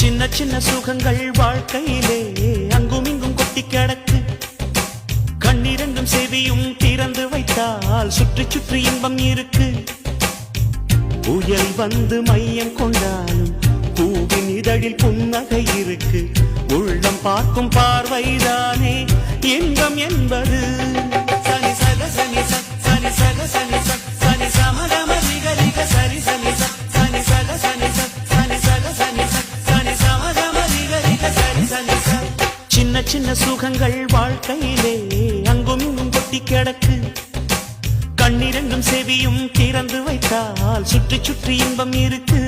சின்ன சின்ன சுகங்கள் வாழ்க்கையிலே அங்கும் இங்கும் கொட்டி கிடக்கு. கண்ணிரண்டும் செவியும் திறந்து வைத்தால் சுற்றி சுற்றி இன்பம் இருக்கு. புயல் வந்து மையம் கொண்டாலும் பூவின் இதழில் புன்னகை இருக்கு. உள்ளம் பார்க்கும் பார்வைதானே இன்பம் என்பது. சனி சக சனி சனி சக சனி சனி சமகம ரிக சரி சனி சனி சக சனி சனி சக சனி சனி சமகம ரிக சரி சனி. சின்ன சின்ன சுகங்கள் வாழ்க்கையிலே அங்கும் இங்கும் கொட்டி கிடக்கு. கண்ணிரண்டும் செவியும் திறந்து வைத்தால் சுற்றி சுற்றி இன்பம் இருக்கு.